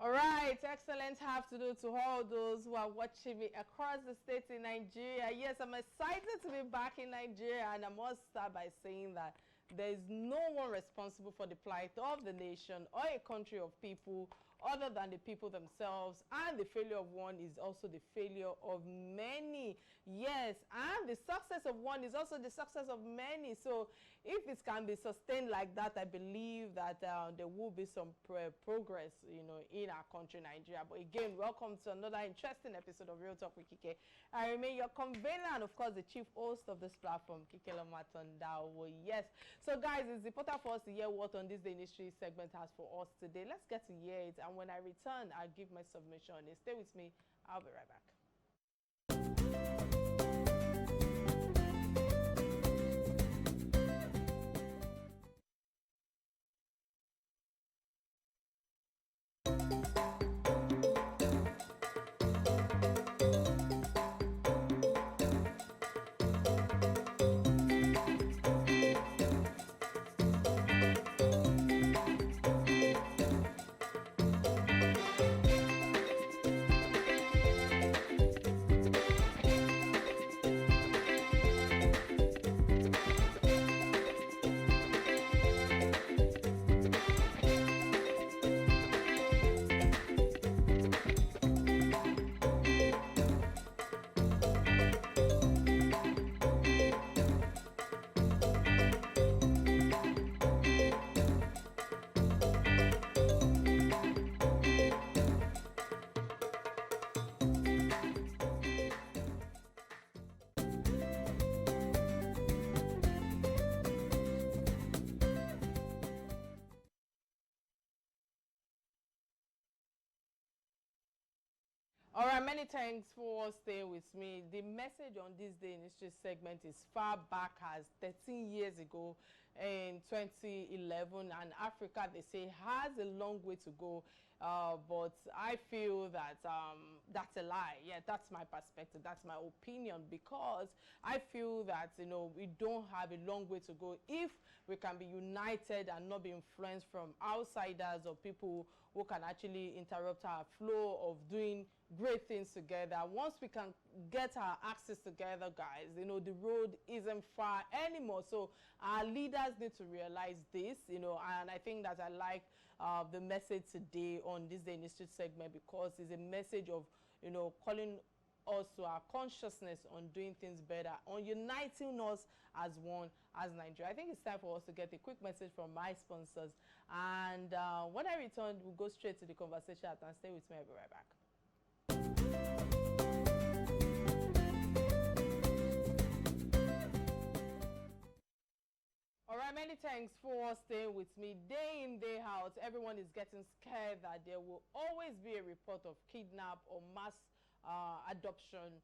All right, excellent afternoon to all those who are watching me across the states in Nigeria. Yes, I'm excited to be back in Nigeria, and I must start by saying that there is no one responsible for the plight of the nation or a country of people other than the people themselves, and the failure of one is also the failure of many. Yes, and the success of one is also the success of many. So if it can be sustained like that, I believe that there will be some progress, in our country, Nigeria. But again, welcome to another interesting episode of Real Talk with Kike. I remain your convener and, of course, the chief host of this platform, Kike Atanda-Owo. Yes. So, guys, it's important for us to hear what On This Day in History segment has for us today. Let's get to hear it. And when I return, I'll give my submission. Stay with me. I'll be right back. All right, many thanks for staying with me. The message on This Day in History segment is far back as 13 years ago in 2011, and Africa, they say, has a long way to go. But I feel that that's a lie. Yeah, that's my perspective. That's my opinion, because I feel that, we don't have a long way to go if we can be united and not be influenced from outsiders or people who can actually interrupt our flow of doing great things together. Once we can get our axes together, guys, the road isn't far anymore. So our leaders need to realize this, and I think that I like the message today on This Day in History segment, because it's a message of, calling us to our consciousness on doing things better, on uniting us as one, as Nigeria. I think it's time for us to get a quick message from my sponsors. And when I return, we'll go straight to the conversation and stay with me. I'll be right back. All right, many thanks for staying with me. Day in, day out, everyone is getting scared that there will always be a report of kidnap or mass adoption,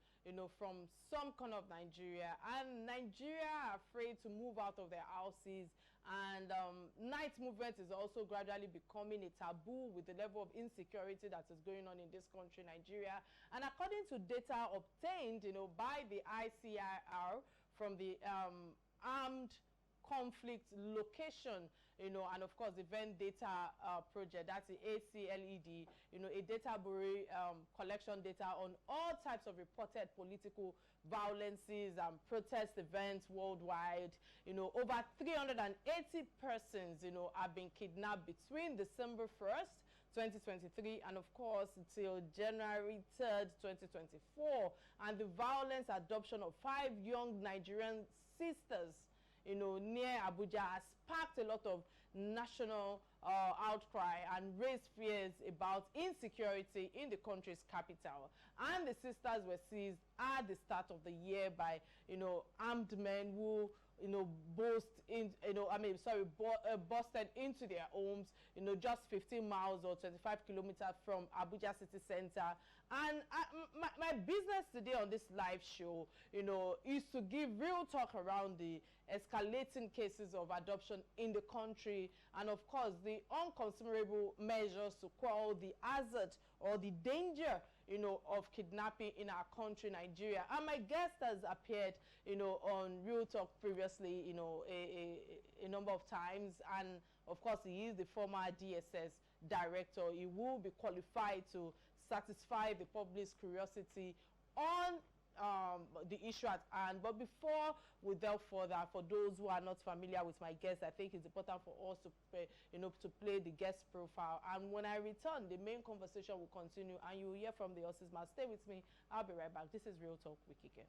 from some corner of Nigeria. And Nigeria are afraid to move out of their houses. And night movement is also gradually becoming a taboo with the level of insecurity that is going on in this country, Nigeria. And according to data obtained, by the ICIR from the Armed Conflict Location, and of course event data project, that's the ACLED, a data bureau collection data on all types of reported political violences and protest events worldwide. Over 380 persons, have been kidnapped between December 1st, 2023, and of course till January 3rd, 2024. And the violence adoption of 5 young Nigerian sisters, near Abuja, has sparked a lot of national outcry and raised fears about insecurity in the country's capital. And the sisters were seized at the start of the year by, armed men who, busted into their homes, just 15 miles or 25 kilometers from Abuja city center. And my business today on this live show, is to give real talk around the escalating cases of adoption in the country, and of course the unconsumable measures to quell the hazard or the danger, of kidnapping in our country, Nigeria. And my guest has appeared, on Real Talk previously, a number of times, and of course he is the former DSS director. He will be qualified to satisfy the public's curiosity on the issue at hand. But before we delve further, for those who are not familiar with my guest, I think it's important for us to to play the guest profile. And when I return, the main conversation will continue, and you will hear from the horse's mouth. Stay with me. I'll be right back. This is Real Talk with Kike.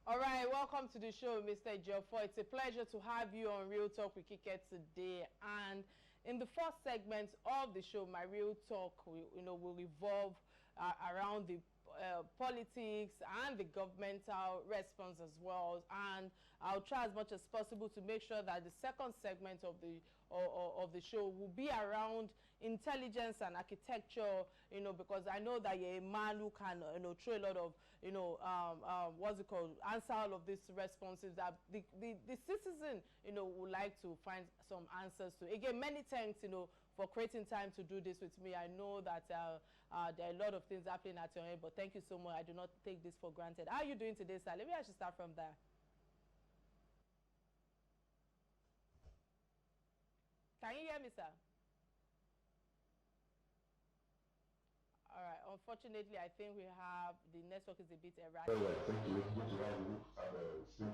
All right, welcome to the show, Mr. Ejiofor. It's a pleasure to have you on Real Talk with Kike today. And in the first segment of the show, my Real Talk will revolve around the politics and the governmental response as well. And I'll try as much as possible to make sure that the second segment of the show will be around intelligence and architecture, because I know that you're a man who can, throw a lot of, what's it called, answer all of these responses that the citizen, would like to find some answers to. Again, many thanks, for creating time to do this with me. I know that there are a lot of things happening at your end, but thank you so much. I do not take this for granted. How are you doing today, sir? Maybe I should start from there. Can you hear me, sir? All right. Unfortunately, I think we have the network is a bit erratic. All right. Thank you. It's good to have you again.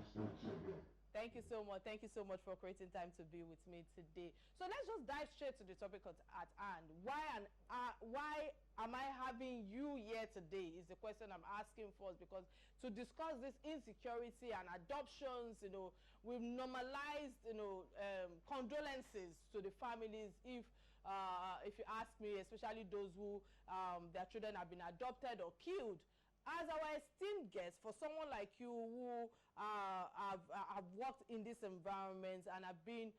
Thank you so much. Thank you so much for creating time to be with me today. So let's just dive straight to the topic at hand. Why am I having you here today is the question I'm asking first, because to discuss this insecurity and adoptions, we've normalized, condolences to the families if you ask me, especially those who their children have been adopted or killed. As our esteemed guest, for someone like you who have worked in this environment and have been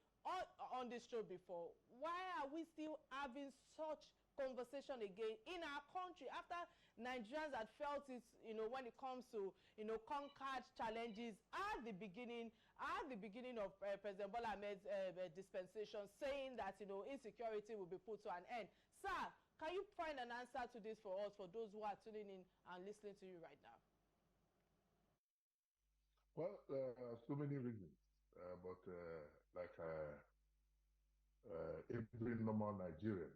on this show before, why are we still having such conversation again in our country after Nigerians had felt it, when it comes to, conquered challenges at the beginning of President Bola Ahmed's dispensation, saying that, insecurity will be put to an end. Sir, can you find an answer to this for us, for those who are tuning in and listening to you right now? Well, so many reasons, but like every normal Nigerian,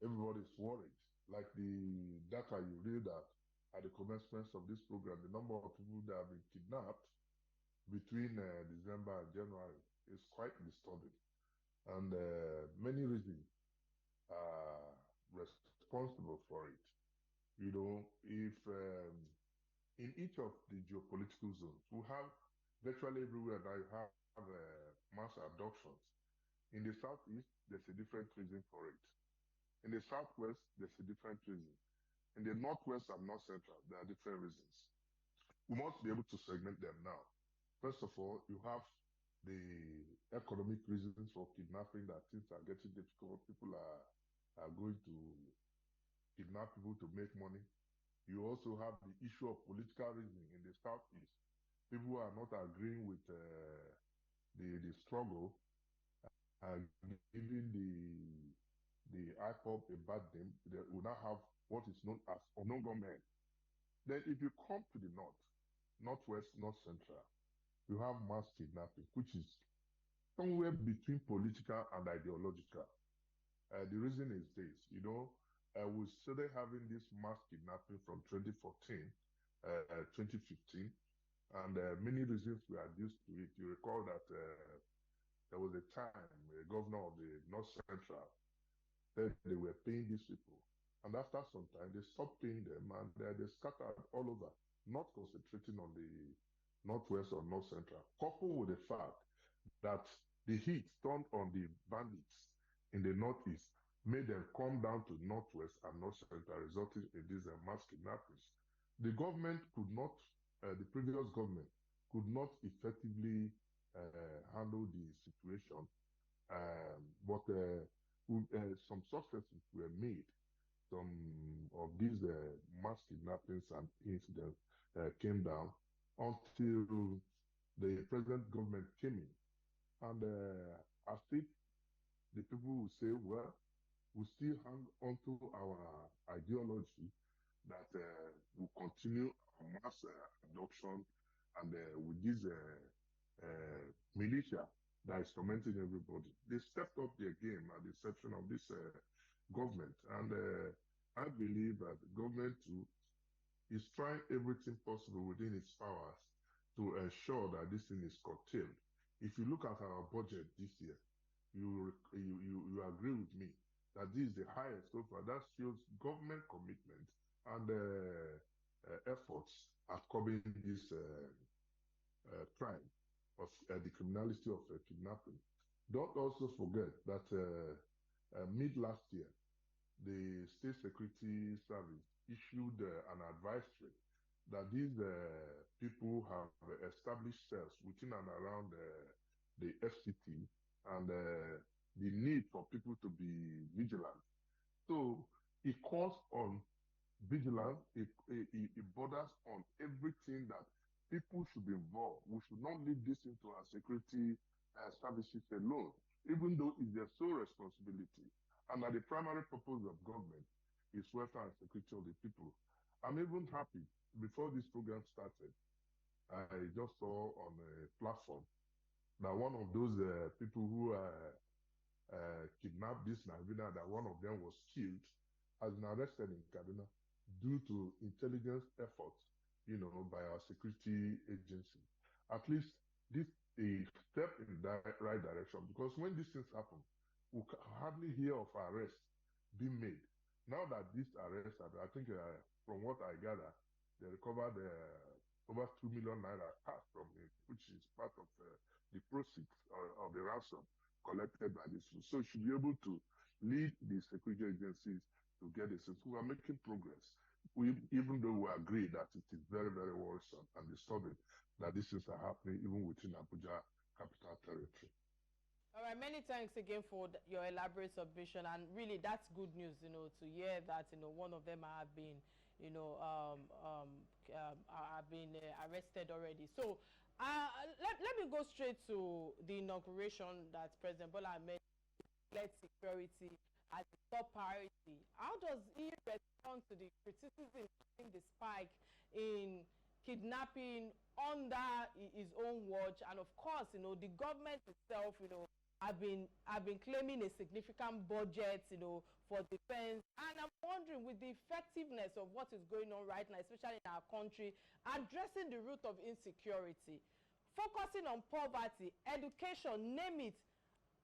everybody's worried. Like the data you read at the commencement of this program, the number of people that have been kidnapped between December and January is quite disturbing, and many reasons are responsible for it. If in each of the geopolitical zones, we have virtually everywhere now you have mass adoptions. In the southeast, there's a different reason for it. In the southwest, there's a different reason. In the northwest and north central, there are different reasons. We must be able to segment them now. First of all, you have the economic reasons for kidnapping, that things are getting difficult. People are going to kidnap people to make money. You also have the issue of political reasoning in the southeast. People are not agreeing with the struggle and giving the IPOB a bad name. They will now have what is known as unknown gunmen. Then if you come to the north, northwest, north central, you have mass kidnapping, which is somewhere between political and ideological. The reason is this, we started having this mass kidnapping from 2014, 2015, and many reasons we are used to it. You recall that there was a time a governor of the North Central said they were paying these people. And after some time, they stopped paying them and they scattered all over, not concentrating on the Northwest or North Central, coupled with the fact that the heat turned on the bandits in the Northeast, made them come down to Northwest and North Central, resulting in these mass kidnappings. The government could not, the previous government could not effectively handle the situation, but some successes were made. Some of these mass kidnappings and incidents came down until the present government came in. And as if the people will say, well, we still hang on to our ideology that will continue our mass adoption and with this militia that is tormenting everybody. They stepped up their game at the inception of this government. And I believe that the government too is trying everything possible within its powers to ensure that this thing is curtailed. If you look at our budget this year, you agree with me that this is the highest so far. That shows government commitment and efforts at curbing this crime of the criminality of kidnapping. Don't also forget that mid last year, the State Security Service issued an advisory that these people have established cells within and around the FCT and the need for people to be vigilant. So it calls on vigilance, it borders on everything that people should be involved. We should not leave this into our security services alone, even though it's their sole responsibility. And that the primary purpose of government is welfare and security of the people. I'm even happy, before this program started, I just saw on a platform that one of those people who kidnapped this Navina, that one of them was killed, has been arrested in Kaduna due to intelligence efforts, by our security agency. At least this is a step in the right direction, because when these things happen, we hardly hear of arrests being made. Now that these arrests are, I think from what I gather, they recovered over 2 million naira cash from it, which is part of the proceeds of the ransom collected by this. So it should be able to lead the security agencies to get this. So we are making progress. Even though we agree that it is very, very worrisome and disturbing that these things are happening even within Abuja capital territory. All right, many thanks again for your elaborate submission, and really that's good news, to hear that, one of them have been, have been arrested already. So let me go straight to the inauguration that President Bola Ahmed led security as a top priority. How does he respond to the criticism in the spike in kidnapping under his own watch? And of course, the government itself, have been claiming a significant budget, for defense. And I'm wondering, with the effectiveness of what is going on right now, especially in our country, addressing the root of insecurity, focusing on poverty, education, name it,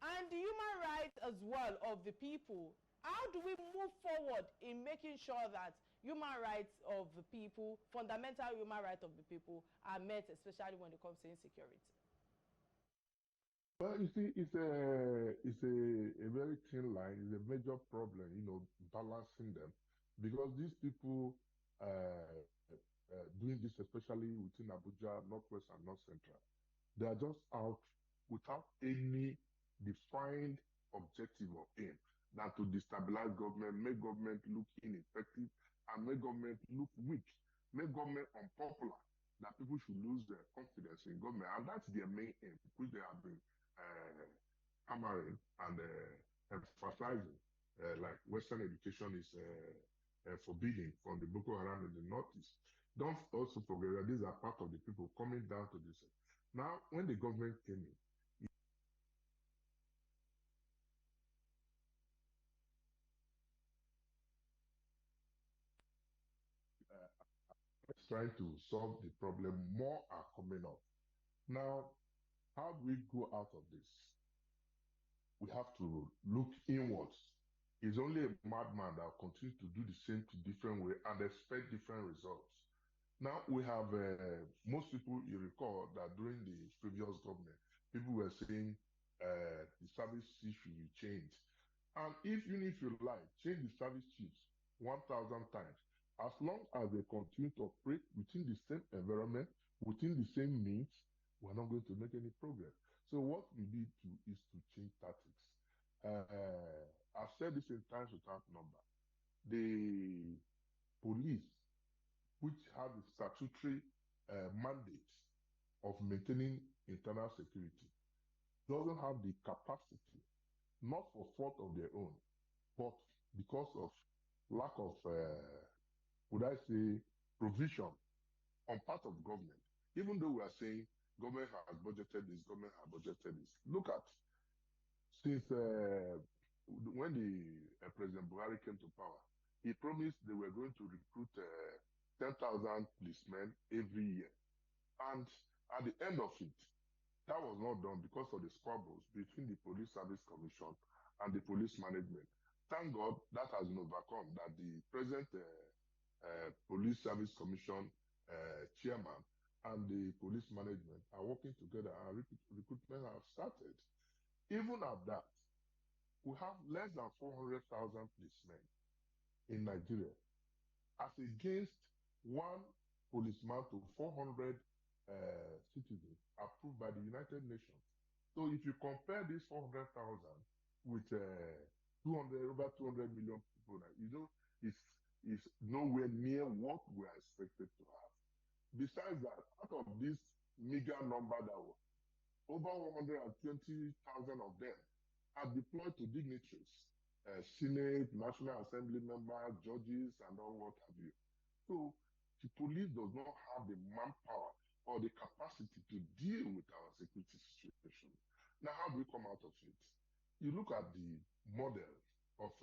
and the human rights as well of the people. How do we move forward in making sure that human rights of the people, fundamental human rights of the people, are met, especially when it comes to insecurity? Well, you see, it's a very thin line. It's a major problem, balancing them, because these people doing this, especially within Abuja, Northwest and North Central, they are just out without any defined objective or aim than to destabilize government, make government look ineffective, and make government look weak, make government unpopular, that people should lose their confidence in government. And that's their main aim, which they have been hammering and emphasizing. Like Western education is forbidden from the Boko Haram in the Northeast. Don't also forget that these are part of the people coming down to this. Now, when the government came in, trying to solve the problem, more are coming up. Now, how do we go out of this? We have to look inwards. It's only a madman that will continue to do the same to different way and expect different results. Now we have most people, you recall that during the previous government, people were saying the service chief should be changed. And if even if you like, change the service chiefs 1,000 times, as long as they continue to operate within the same environment, within the same means, we're not going to make any progress. So what we need to is to change tactics. I've said this in times without number. The police, which have the statutory mandate of maintaining internal security, doesn't have the capacity, not for fault of their own, but because of lack of, would I say, provision on part of government. Even though we are saying government has budgeted this, government has budgeted this. Look at, since when the President Buhari came to power, he promised they were going to recruit 10,000 policemen every year. And at the end of it, that was not done because of the squabbles between the Police Service Commission and the police management. Thank God that has been overcome, that the present Police Service Commission chairman and the police management are working together and recruitment have started. Even at that, we have less than 400,000 policemen in Nigeria, as against one policeman to 400 citizens approved by the United Nations. So if you compare this 400,000 with 200, over 200 million people, you know, it's nowhere near what we are expected to have. Besides that, out of this meager number, that was over 120,000 of them are deployed to dignitaries, Senate, National Assembly members, judges, and all what have you. So the police does not have the manpower or the capacity to deal with our security situation. Now, how do we come out of it? You look at the model of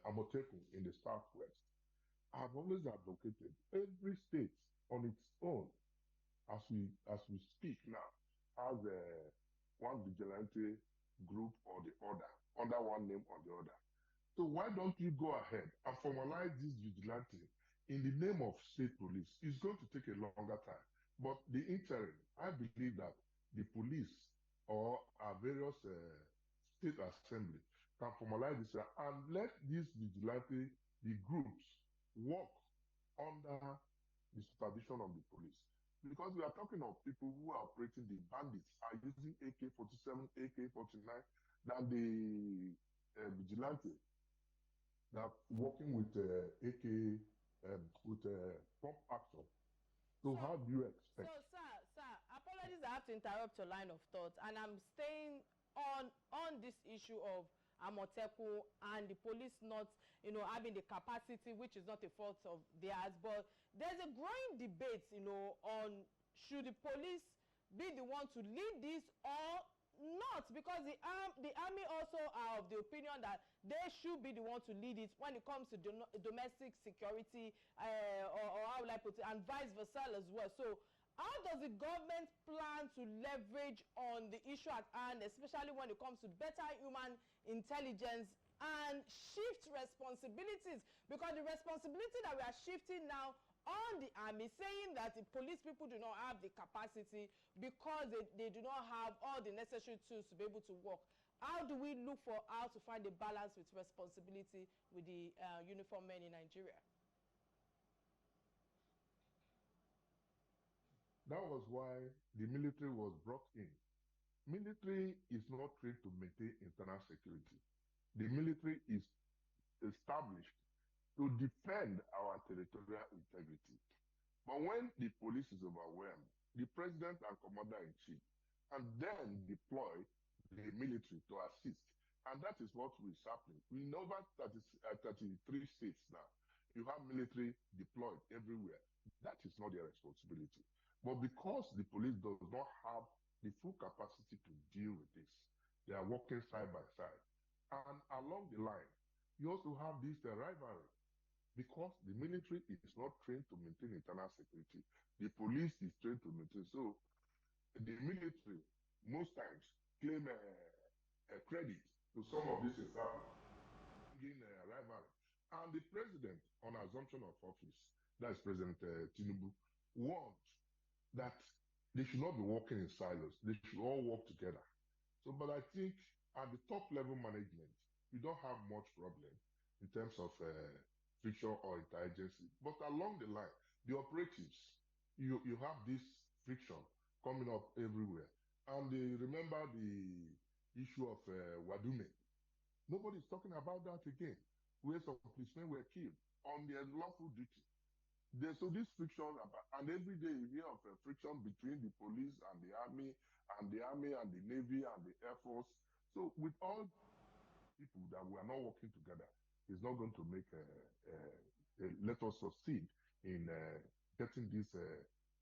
Amotekun in the Southwest. I've always advocated every state on its own, as we speak now, has one vigilante group or the other, under one name or the other. So why don't you go ahead and formalize this vigilante in the name of state police? It's going to take a longer time. But the interim, I believe that the police or our various state assembly can formalize this and let these vigilante, the groups, work under the supervision of the police. Because we are talking of people who are operating, the bandits are using AK-47, AK-49, than the vigilante that working with AK, with pump action. So how do you expect? So, sir, apologies, I have to interrupt your line of thought, and I'm staying on this issue of Amotekun and the police not, having the capacity, which is not a fault of theirs. But there's a growing debate, on should the police be the one to lead this or not, because the army also are of the opinion that they should be the one to lead it when it comes to domestic security, or how will I put it, and vice versa as well. So how does the government plan to leverage on the issue at hand, especially when it comes to better human intelligence and shift responsibilities? Because the responsibility that we are shifting now on the army, saying that the police people do not have the capacity because they do not have all the necessary tools to be able to work. How do we look for how to find a balance with responsibility with the uniformed men in Nigeria? That was why the military was brought in. Military is not trained to maintain internal security. The military is established to defend our territorial integrity. But when the police is overwhelmed, the president and commander-in-chief and then deploy the military to assist. And that is what is happening. In over 33 states now, you have military deployed everywhere. That is not their responsibility. But because the police does not have the full capacity to deal with this, they are working side by side. And along the line, you also have this rivalry because the military is not trained to maintain internal security. The police is trained to maintain. So the military most times claim a credit to some of these things happening, bringing rivalry. And the president, on assumption of office, that's President Tinubu, warned that they should not be working in silos. They should all work together. So, but I think at the top level management, we don't have much problem in terms of friction or interagency. But along the line, the operatives, you have this friction coming up everywhere. And remember the issue of Wadume. Nobody's talking about that again, where some policemen were killed on their lawful duty. So this friction, and every day you hear of a friction between the police and the army, and the navy and the air force. So with all people that we are not working together, it's not going to make let us succeed in getting this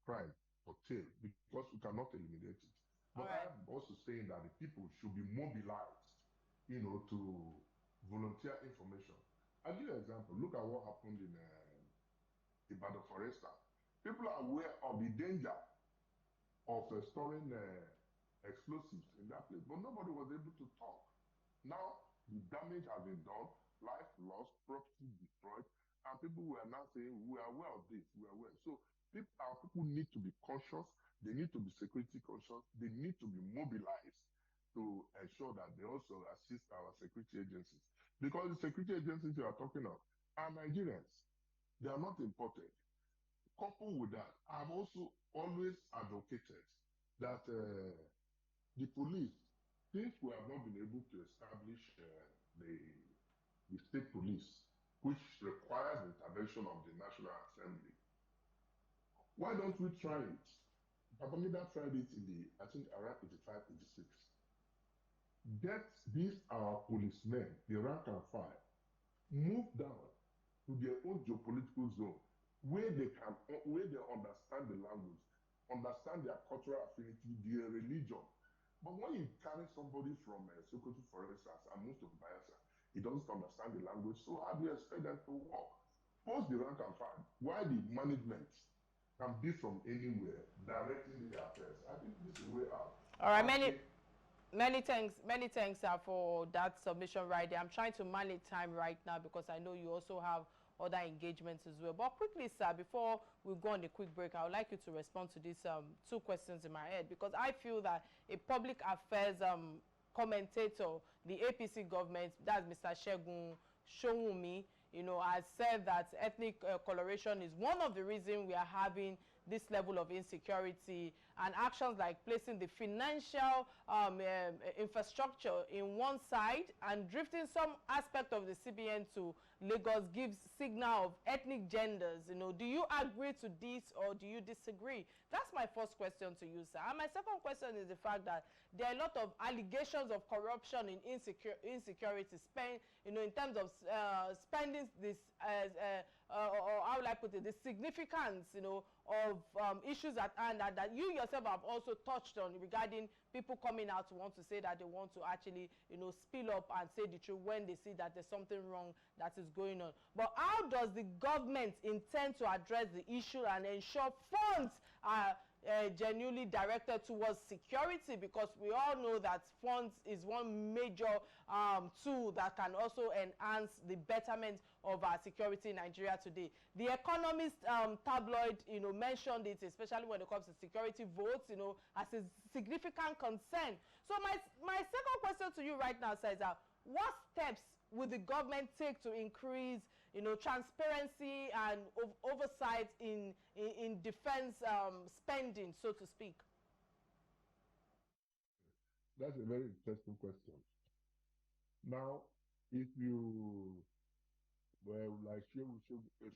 crime curtailed because we cannot eliminate it. But All right. I'm also saying that the people should be mobilized, to volunteer information. I'll give you an example. Look at what happened in Ibadan, for instance. People are aware of the danger of storing explosives in that place, but nobody was able to talk. Now, the damage has been done, life lost, property destroyed, and people were now saying, we are aware of this, we are aware. So, our people need to be conscious, they need to be security conscious, they need to be mobilized to ensure that they also assist our security agencies. Because the security agencies you are talking of are Nigerians, they are not imported. Coupled with that, I've also always advocated that the police, since we have not been able to establish the state police, which requires the intervention of the National Assembly, why don't we try it? Babangida tried it in I think, around 85, 86. Get these our policemen, the rank and file, move down to their own geopolitical zone where they understand the language, understand their cultural affinity, their religion. But when you carry somebody from Sokoto, for instance, and move to Bayelsa, he doesn't understand the language, so how do you expect them to work? Post the rank and file. Why the management can be from anywhere directing their affairs? I think this is the way out. All right, many thanks for that submission right there. I'm trying to manage time right now because I know you also have other engagements as well. But quickly, sir, before we go on a quick break, I would like you to respond to these two questions in my head, because I feel that a public affairs commentator, the APC government, that's Mr. Segun Showunmi, has said that ethnic coloration is one of the reasons we are having this level of insecurity, and actions like placing the financial infrastructure in one side and drifting some aspect of the CBN to Lagos gives signal of ethnic genders. Do you agree to this or do you disagree? That's my first question to you, sir. And my second question is the fact that there are a lot of allegations of corruption in insecurity in terms of spending this or how will I put it, the significance, of issues at hand that you yourself have also touched on regarding people coming out to want to say that they want to actually, spill up and say the truth when they see that there's something wrong that is going on. But how does the government intend to address the issue and ensure funds are genuinely directed towards security? Because we all know that funds is one major tool that can also enhance the betterment of our security in Nigeria today. The Economist tabloid, mentioned it, especially when it comes to security votes, as a significant concern. So my second question to you right now says, what steps will the government take to increase, transparency and oversight in defense spending, so to speak? That's a very interesting question. Now, if you like Shegun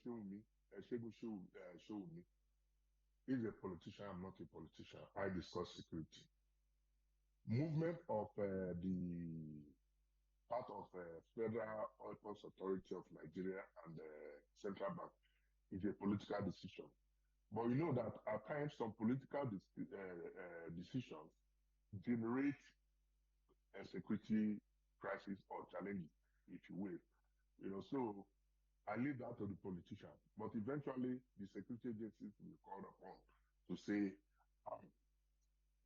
Showunmi, he's a politician, I'm not a politician. I discuss security. Movement of the part of Federal Oil Ports Authority of Nigeria and the Central Bank is a political decision. But you know that at times some political decisions generate a security crisis or challenges, if you will. So I leave that to the politicians. But eventually, the security agencies will be called upon to say um,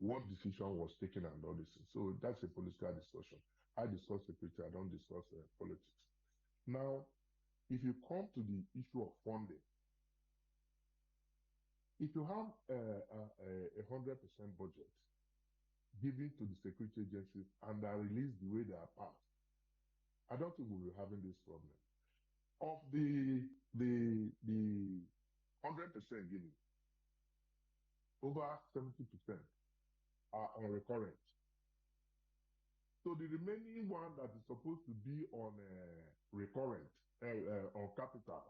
what decision was taken and all this. So that's a political discussion. I discuss security, I don't discuss politics. Now, if you come to the issue of funding, if you have a 100% budget given to the security agencies and are released the way they are passed, I don't think we'll be having this problem. Of the 100% given, over 70% are on recurrent. So the remaining one that is supposed to be on recurrent, on capital,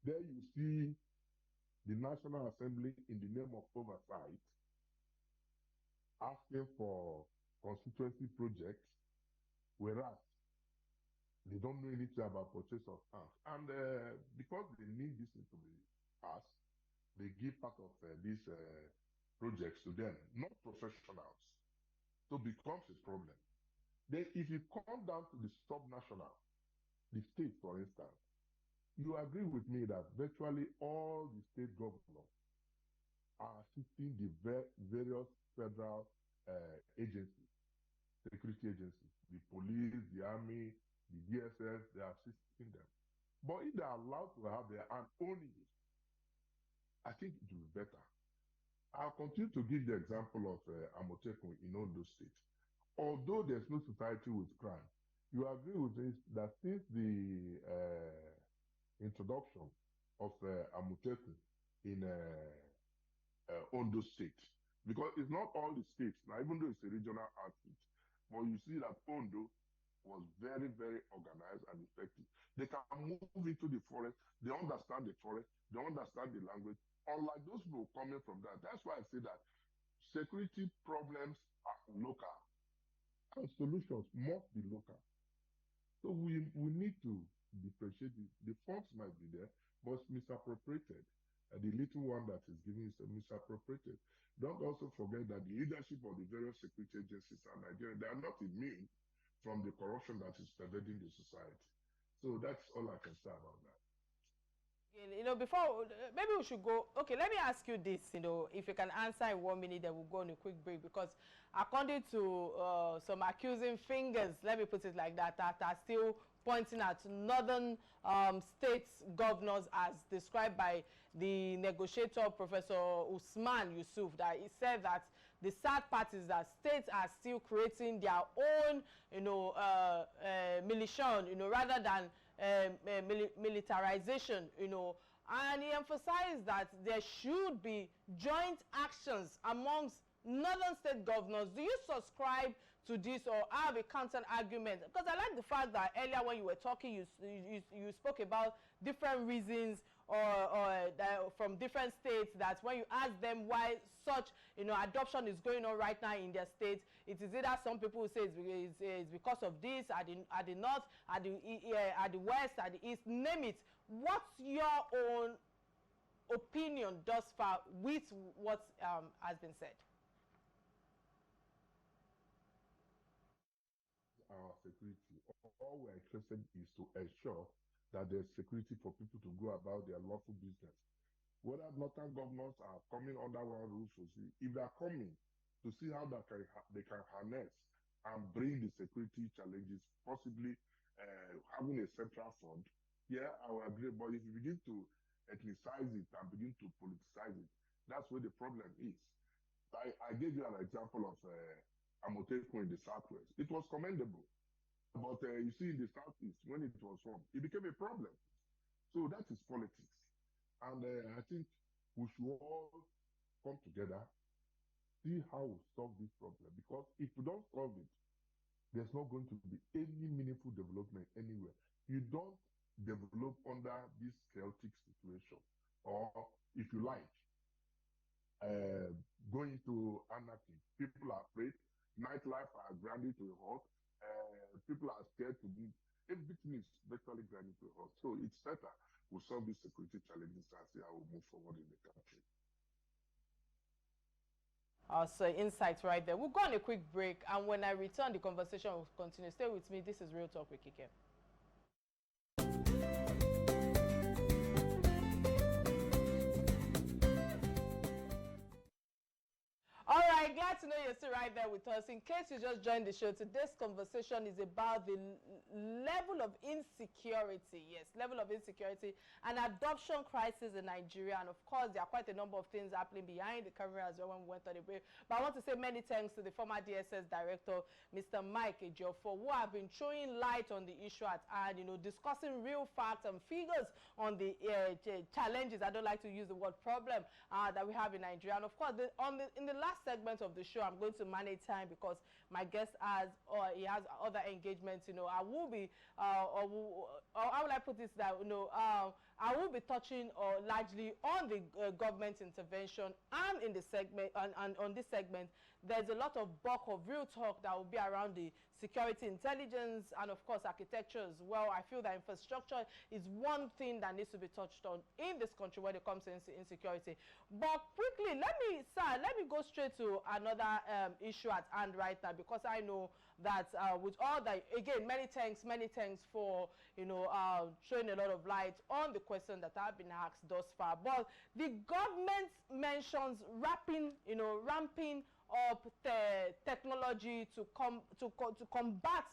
there you see the National Assembly, in the name of oversight, asking for constituency projects, whereas they don't know anything about purchase of arms. And because they need this to be passed, they give part of these projects to them, not professionals. So it becomes a problem. Then if you come down to the subnational, the state, for instance, you agree with me that virtually all the state governors are assisting the various federal agencies, security agencies, the police, the army, the DSS, they are assisting them. But if they are allowed to have their hand only, I think it will be better. I'll continue to give the example of Amotekun in Ondo State. Although there's no society with crime, you agree with this that since the introduction of Amotekun in Ondo State, because it's not all the states, now even though it's a regional outfit, but you see that Ondo was very, very organized and effective. They can move into the forest, they understand the forest, they understand the language, unlike those people coming from that. That's why I say that security problems are local and solutions must be local. So we need to differentiate it. The funds might be there, but it's misappropriated. The little one that is given is misappropriated. Don't also forget that the leadership of the various security agencies are Nigerian. They are not immune from the corruption that is pervading the society. So that's all I can say about that. Before, maybe we should go. Okay, let me ask you this. If you can answer in 1 minute, then we'll go on a quick break. Because according to some accusing fingers, let me put it like that, that are still pointing at northern states governors, as described by the negotiator, Professor Usman Yusuf, that he said that the sad part is that states are still creating their own, militia, rather than militarization, and he emphasized that there should be joint actions amongst northern state governors. Do you subscribe to this, or have a counter argument? Because I like the fact that earlier when you were talking, you spoke about different reasons or from different states, that when you ask them why such adoption is going on right now in their states, it is either some people say it's because of this at the north, at the west, at the east, name it. What's your own opinion thus far with what has been said? Our security, all we're interested is to ensure that there's security for people to go about their lawful business. Whether northern governors are coming under one roof to see, if they are coming to see how they can harness and bring the security challenges, possibly having a central fund, yeah, I will agree. But if you begin to ethnicize it and begin to politicize it, that's where the problem is. I gave you an example of Amotekun in the Southwest. It was commendable. But you see, in the Southeast, when it was formed, it became a problem. So that is politics. And I think we should all come together, see how we solve this problem. Because if we don't solve it, there's not going to be any meaningful development anywhere. You don't develop under this chaotic situation. Or, if you like, going to anarchy. People are afraid. Nightlife are grinding to a halt. People are scared to move. Everything is virtually grinding to a halt. So it's better we solve these security challenges and see how we move forward in the country. So insights right there. We'll go on a quick break, and when I return, the conversation will continue. Stay with me. This is Real Talk with Kike. All right, glad to know you're still right there with us. In case you just joined the show, today's conversation is about the level of insecurity, yes, level of insecurity and adoption crisis in Nigeria. And of course, there are quite a number of things happening behind the camera as well when we went on the break. But I want to say many thanks to the former DSS director, Mr. Mike Ejiofor, who have been throwing light on the issue at hand, you know, discussing real facts and figures on the challenges, I don't like to use the word problem, that we have in Nigeria. And of course, in the last segment of the show, I'm going to manage time because my guest has he has other engagements. You know, I will be or how will I put this, that you know, I will be touching largely on the government intervention, and in the segment and on this segment there's a lot of bulk of real talk that will be around the security, intelligence, and of course architecture as well. I feel that infrastructure is one thing that needs to be touched on in this country when it comes to insecurity. But quickly, let me go straight to another issue at hand right now, because I know that with all that, again, many thanks for, you know, showing a lot of light on the question that have been asked thus far. But the government mentions ramping up technology to combat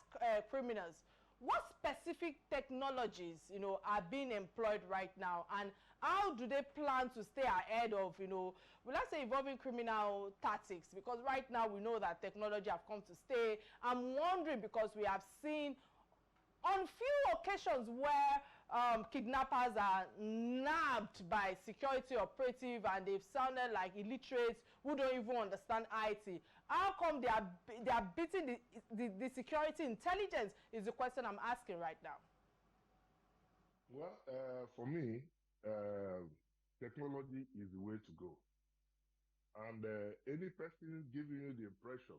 criminals. What specific technologies, you know, are being employed right now, and how do they plan to stay ahead of, you know, well, let's say evolving criminal tactics? Because right now we know that technology have come to stay. I'm wondering, because we have seen on few occasions where kidnappers are nabbed by security operative and they've sounded like illiterates who don't even understand IT. How come they are beating the security intelligence is the question I'm asking right now. Well, for me, technology is the way to go. And any person giving you the impression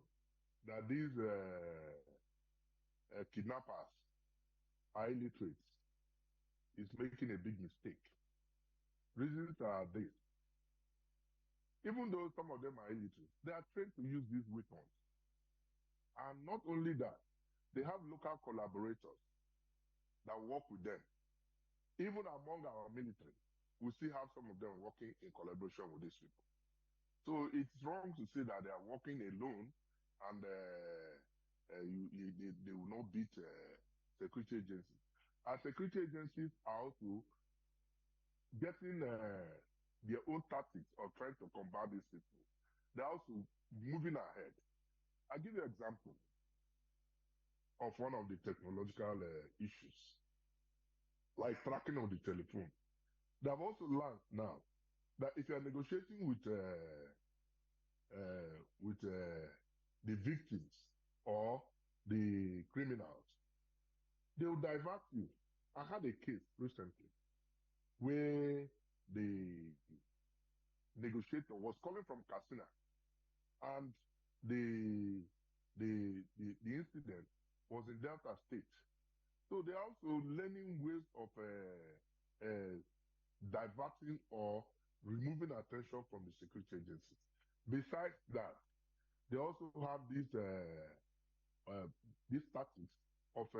that these kidnappers are illiterates is making a big mistake. Reasons are this. Even though some of them are illiterate, they are trained to use these weapons. And not only that, they have local collaborators that work with them. Even among our military, we still have some of them working in collaboration with these people. So it's wrong to say that they are working alone and they will not beat security agencies. Our security agencies are also getting their own tactics of trying to combat these people. They're also moving ahead. I'll give you an example of one of the technological issues, like tracking on the telephone. They've also learned now that if you're negotiating with the victims or the criminals, they will divert you. I had a case recently where the negotiator was calling from Katsina, and the incident was in Delta State. So they're also learning ways of diverting or removing attention from the security agencies. Besides that, they also have these tactics of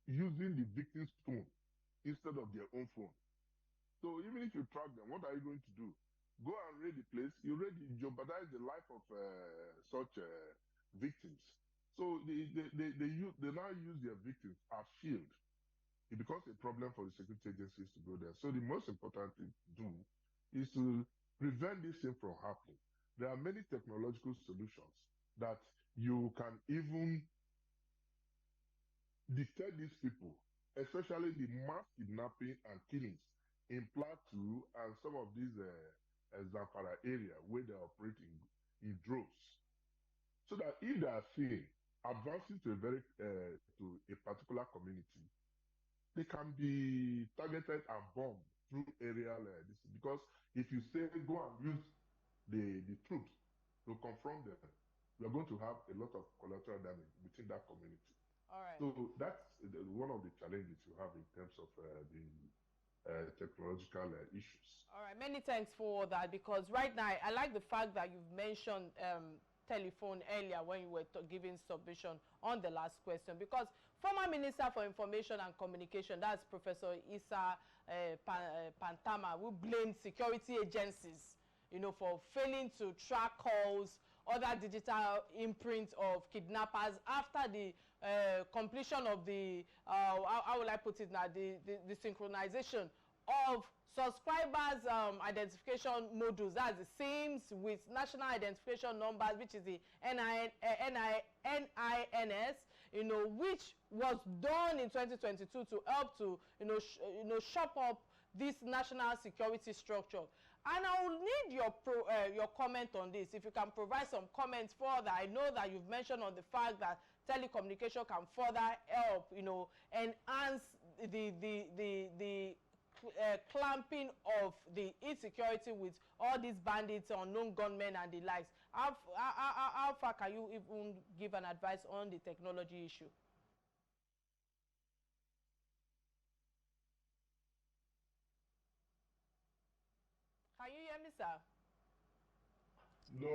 using the victim's phone instead of their own phone. So even if you track them, what are you going to do? Go and raid the place. You jeopardize the life of such victims. So they now use their victims as shield. It becomes a problem for the security agencies to go there. So the most important thing to do is to prevent this thing from happening. There are many technological solutions that you can even detect these people, especially the mass kidnapping and killings in Plateau and some of these Zamfara area where they operate in droves. So that if they are seen advancing to a particular community, they can be targeted and bombed through aerial because if you say go and use the troops to confront them, we are going to have a lot of collateral damage within that community. All right. So that's one of the challenges you have in terms of the technological issues. All right, many thanks for that, because right now I like the fact that you've mentioned telephone earlier when you were giving submission on the last question, because former Minister for Information and Communication, that's Professor Issa Pantama, who blamed security agencies, you know, for failing to track calls, other digital imprint of kidnappers after the completion of the, how will I put it now, the synchronization of subscribers identification modules. That's the same with national identification numbers, which is the NINS, you know, which was done in 2022 to help to, shop up this national security structure. And I will need your comment on this. If you can provide some comments further. I know that you've mentioned on the fact that telecommunication can further help, you know, enhance the clamping of the insecurity with all these bandits, unknown gunmen and the likes. How far can you even give an advice on the technology issue? Can you hear me, sir? No,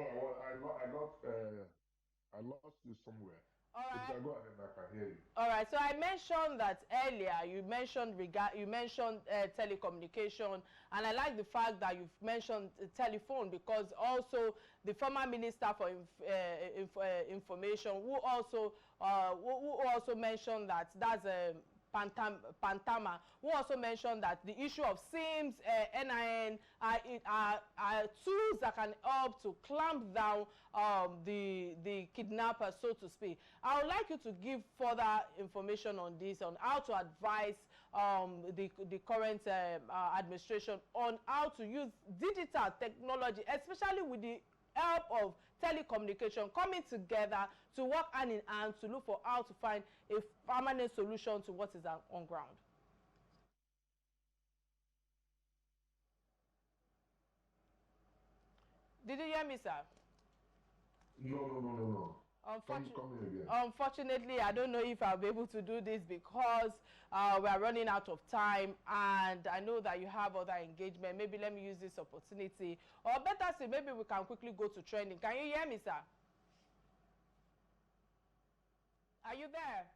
I lost you somewhere. All right. If I go ahead, I can hear you. All right. So I mentioned that earlier. You mentioned telecommunication, and I like the fact that you've mentioned telephone, because also the former minister for information, who also mentioned that that's a Pantama, who also mentioned that the issue of SIMs, NIN are tools that can help to clamp down the kidnappers, so to speak. I would like you to give further information on this, on how to advise the current administration on how to use digital technology, especially with the help of telecommunication coming together to work hand in hand to look for how to find a permanent solution to what is on ground. Did you hear me, sir? No. Come again. Unfortunately, I don't know if I'll be able to do this because we are running out of time, and I know that you have other engagement. Maybe let me use this opportunity, or better still, maybe we can quickly go to trending. Can you hear me, sir? Are you there?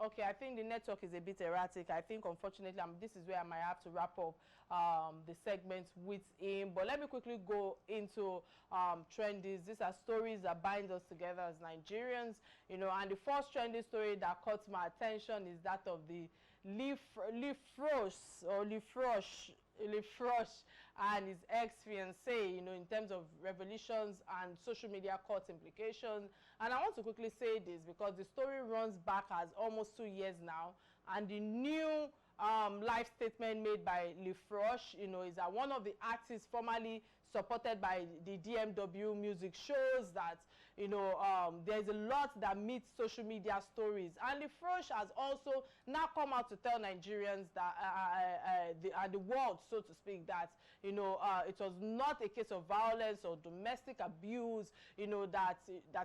Okay, I think the network is a bit erratic. I think, unfortunately, this is where I might have to wrap up the segment with him. But let me quickly go into trendies. These are stories that bind us together as Nigerians, you know. And the first trending story that caught my attention is that of the Lifrosh and his ex-fiancée, you know, in terms of revelations and social media court implications. And I want to quickly say this because the story runs back as almost 2 years now, and the new live statement made by Lifrosh, you know, is that one of the artists formerly supported by the DMW music shows that, you know, there's a lot that meets social media stories. And Lifrosh has also now come out to tell Nigerians that, the world, so to speak, that, you know, it was not a case of violence or domestic abuse, you know, that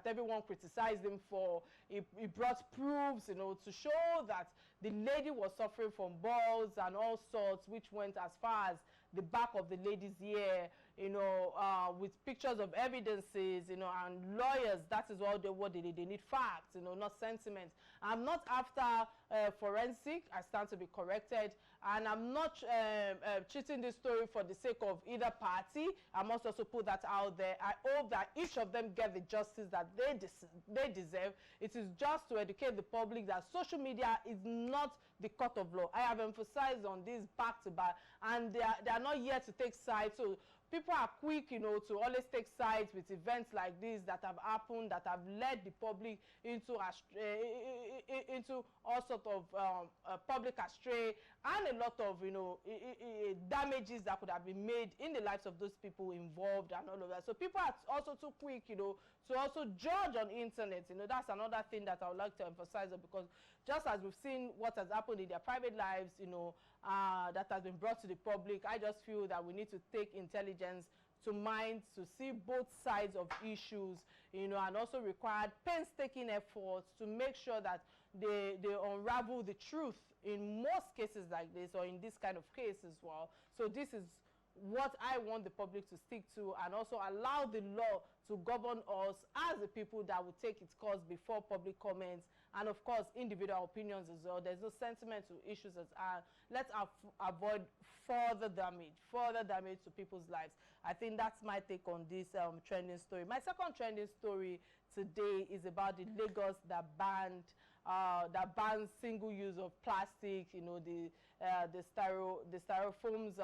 everyone criticized him for. He brought proofs, you know, to show that the lady was suffering from balls and all sorts, which went as far as the back of the lady's ear, you know, with pictures of evidences, you know, and lawyers. That is what they need facts, you know, not sentiments. I'm not after forensic. I stand to be corrected, and I'm not treating this story for the sake of either party. I must also put that out there. I hope that each of them get the justice that they deserve. It is just to educate the public that social media is not the court of law. I have emphasized on this back to back, and they are not here to take sides. So people are quick, you know, to always take sides with events like this that have happened, that have led the public into all sort of public astray, and a lot of, you know, damages that could have been made in the lives of those people involved and all of that. So people are also too quick, you know, to also judge on internet. You know, that's another thing that I would like to emphasize on, because just as we've seen what has happened in their private lives, you know, that has been brought to the public, I just feel that we need to take intelligence to mind to see both sides of issues, you know, and also required painstaking efforts to make sure that they unravel the truth in most cases like this, or in this kind of case as well. So this is what I want the public to stick to, and also allow the law to govern us as the people that will take its course before public comments and of course individual opinions as well. There's no sentiment to issues as let's avoid further damage to people's lives. I think that's my take on this trending story. My second trending story today is about the Lagos that bans single use of plastic, you know, the styrofoams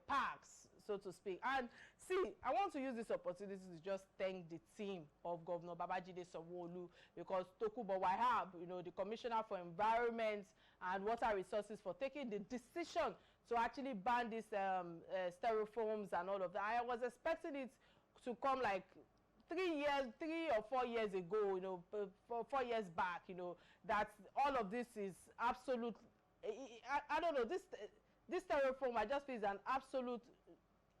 packs, so to speak. And see, I want to use this opportunity to just thank the team of Governor Babajide Sanwo-Olu, because Tokunbo Wahab, you know, the Commissioner for Environment and Water Resources, for taking the decision to actually ban these styrofoams and all of that. I was expecting it to come like 3 or 4 years ago, you know, 4 years back, you know, that all of this is absolute. I don't know, this styrofoam, I just feel is an absolute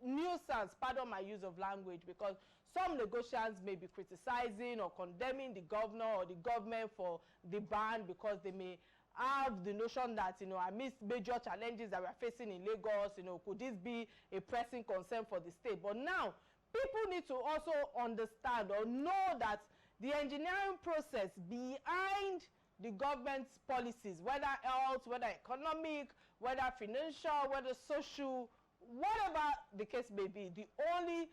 nuisance, pardon my use of language, because some negotiants may be criticizing or condemning the governor or the government for the ban, because they may have the notion that, you know, amidst major challenges that we are facing in Lagos, you know, could this be a pressing concern for the state? But now people need to also understand or know that the engineering process behind the government's policies, whether health, whether economic, whether financial, whether social, whatever the case may be, they only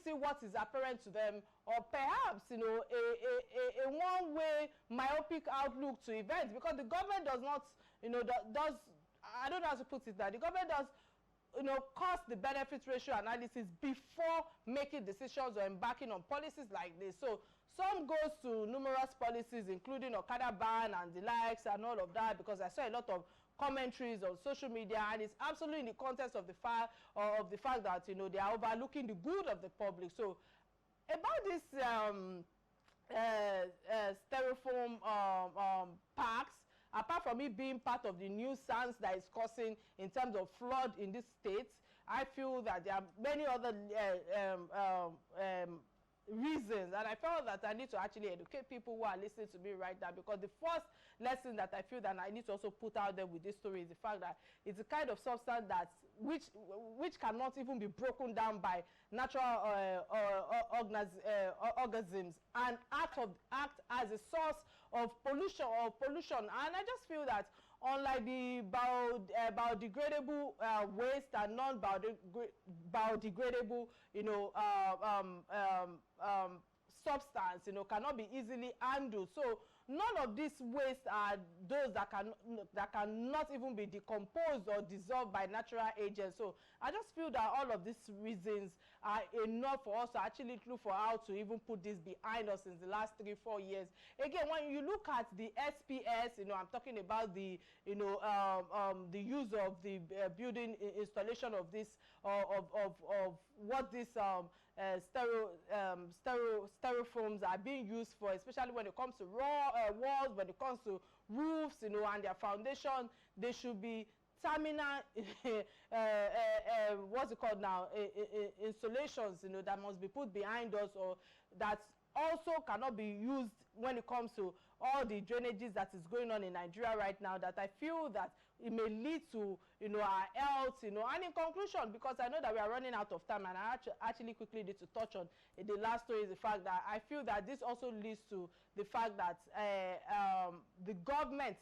see what is apparent to them, or perhaps, you know, a one-way myopic outlook to events, because the government does not, you know, does I don't know how to put it, that the government does, you know, cost the benefit ratio analysis before making decisions or embarking on policies like this. So some goes to numerous policies, including Okada ban and the likes and all of that, because I saw a lot of commentaries on social media, and it's absolutely in the context of the fact that, you know, they are overlooking the good of the public. So about this styrofoam packs, apart from it being part of the nuisance that is causing in terms of flood in this state, I feel that there are many other reasons, and I felt that I need to actually educate people who are listening to me right now, because the first lesson that I feel that I need to also put out there with this story is the fact that it's a kind of substance that which cannot even be broken down by natural organisms, and act as a source of pollution. And I just feel that unlike the biodegradable waste and non-biodegradable, you know, substance, you know, cannot be easily handled. So none of these wastes are those that cannot even be decomposed or dissolved by natural agents. So I just feel that all of these reasons are enough for us to actually look for how to even put this behind us in the last 3-4 years. Again, when you look at the SPS, you know, I'm talking about the, you know, the use of the building installation of this, of what this styrofoams are being used for, especially when it comes to walls, when it comes to roofs, you know, and their foundation. They should be terminal what's it called now, installations, you know, that must be put behind us, or that also cannot be used when it comes to all the drainages that is going on in Nigeria right now, that I feel that it may lead to, you know, our health, you know. And in conclusion, because I know that we are running out of time, and I actually quickly need to touch on the last story, is the fact that I feel that this also leads to the fact that the government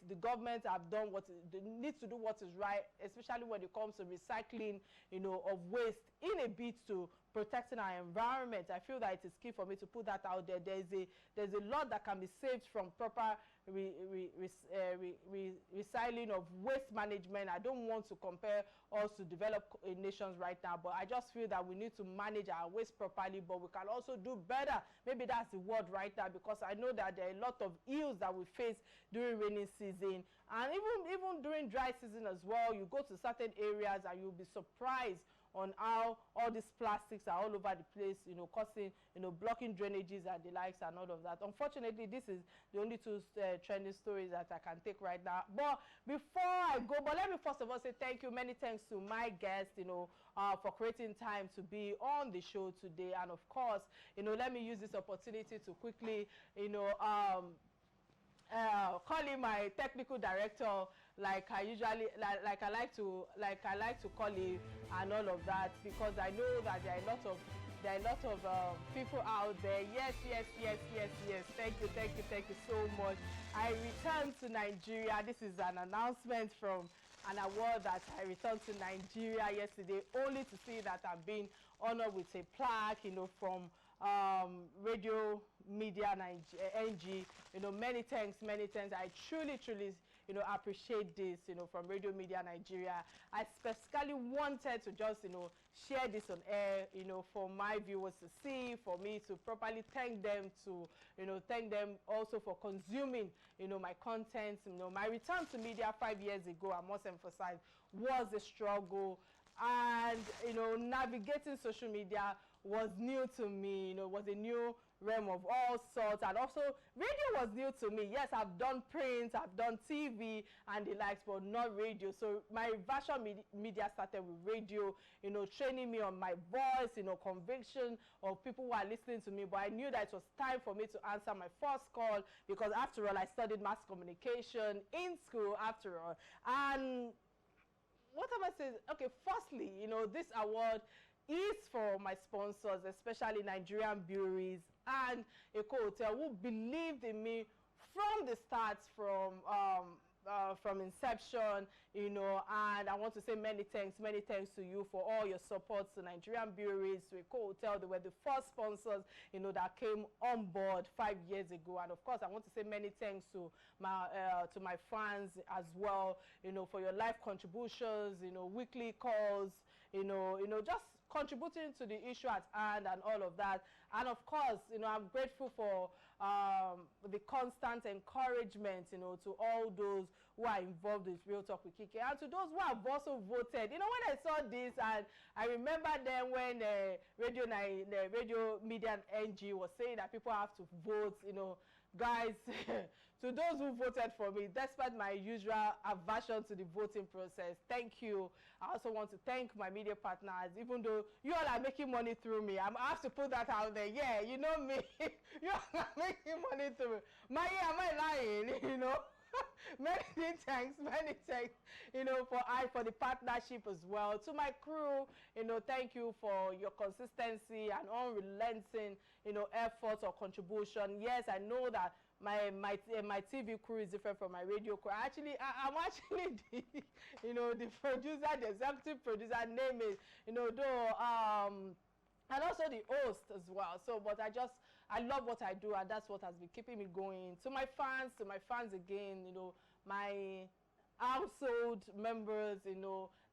have done they need to do what is right, especially when it comes to recycling, you know, of waste, in a bid to protecting our environment. I feel that it is key for me to put that out there. There's a lot that can be saved from proper recycling of waste management. I don't want to compare us to developed nations right now, but I just feel that we need to manage our waste properly, but we can also do better. Maybe that's the word right now, because I know that there are a lot of ills that we face during rainy season, and even during dry season as well. You go to certain areas and you'll be surprised on how all these plastics are all over the place, you know, causing, you know, blocking drainages and the likes and all of that. Unfortunately, this is the only two trending stories that I can take right now. But before I go, let me first of all say thank you, many thanks to my guest, you know, for creating time to be on the show today. And of course, you know, let me use this opportunity to quickly, you know, calling my technical director, like I usually like I like to call him, and all of that, because I know that there are a lot of There are a lot of people out there. Yes. Thank you so much. I returned to Nigeria. This is an announcement from an award that I returned to Nigeria yesterday, only to see that I'm being honored with a plaque, from Radio Media NG. Many thanks. I truly appreciate this, from Radio Media Nigeria. I specifically wanted to just, share this on air, for my viewers to see, for me to properly thank them, to, thank them also for consuming, my content. My return to media 5 years ago, I must emphasize, was a struggle. And, navigating social media was new to me, was a new realm of all sorts. And also radio was new to me. Yes, I've done print, I've done TV and the likes, but not radio. So my virtual media started with radio, training me on my voice, conviction of people who are listening to me. But I knew that it was time for me to answer my first call, because after all, I studied mass communication in school after all. And what am I saying? Okay, firstly, this award is for my sponsors, especially Nigerian breweries and Eco Hotel, who believed in me from the start, from inception, and I want to say many thanks to you for all your support to Nigerian breweries, to Eco Hotel. They were the first sponsors, that came on board 5 years ago. And of course, I want to say many thanks to my fans as well, for your live contributions, weekly calls, just contributing to the issue at hand and all of that. And of course, I'm grateful for the constant encouragement, to all those who are involved with Real Talk with Kike, and to those who have also voted. When I saw this, and I remember then when the Radio Media NG was saying that people have to vote, guys, to those who voted for me, despite my usual aversion to the voting process, thank you. I also want to thank my media partners, even though you all are making money through me. I have to put that out there. Yeah, you know me. You all are making money through me. Am I lying? Many thanks, for the partnership as well. To my crew, thank you for your consistency and unrelenting, efforts or contribution. Yes, I know that my TV crew is different from my radio crew. I'm actually the producer, the executive producer, name it, and also the host as well. So, but I love what I do, and that's what has been keeping me going. To my fans again, my household members,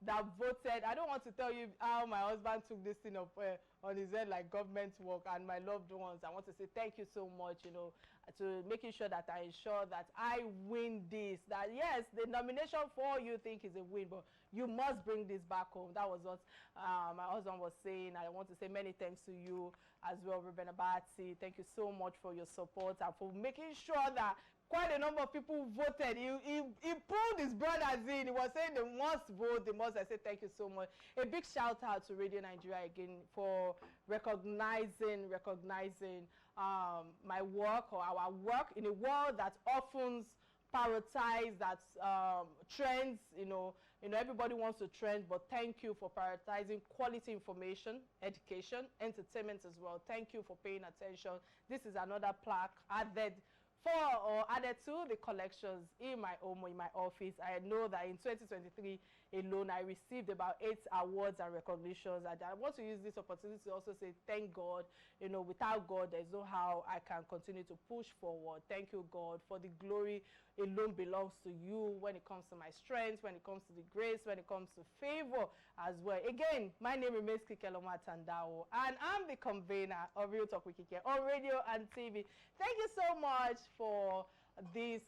that voted. I don't want to tell you how my husband took this thing up on his head like government work, and my loved ones. I want to say thank you so much, to making sure that I ensure that I win this. That yes, the nomination for you think is a win, but you must bring this back home. That was what my husband was saying. I want to say many thanks to you as well, Ruben Abati. Thank you so much for your support and for making sure that quite a number of people voted. He pulled his brothers in. He was saying they must vote, they must. I said thank you so much. A big shout out to Radio Nigeria again for recognizing my work, or our work, in a world that often prioritize that trends. Everybody wants to trend, but thank you for prioritizing quality information, education, entertainment as well. Thank you for paying attention. This is another plaque added to the collections in my home, in my office. I know that in 2023 alone, I received about 8 awards and recognitions. And I want to use this opportunity to also say thank God. Without God, there's no how I can continue to push forward. Thank you, God, for the glory alone belongs to you when it comes to my strength, when it comes to the grace, when it comes to favor as well. Again, my name remains Kike Atanda-Owo, and I'm the convener of Real Talk with Kike on radio and TV. Thank you so much for this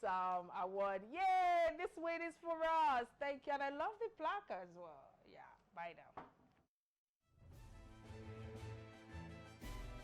award. Yay, this win is for us. Thank you, and I love the plaque as well. Yeah, bye now.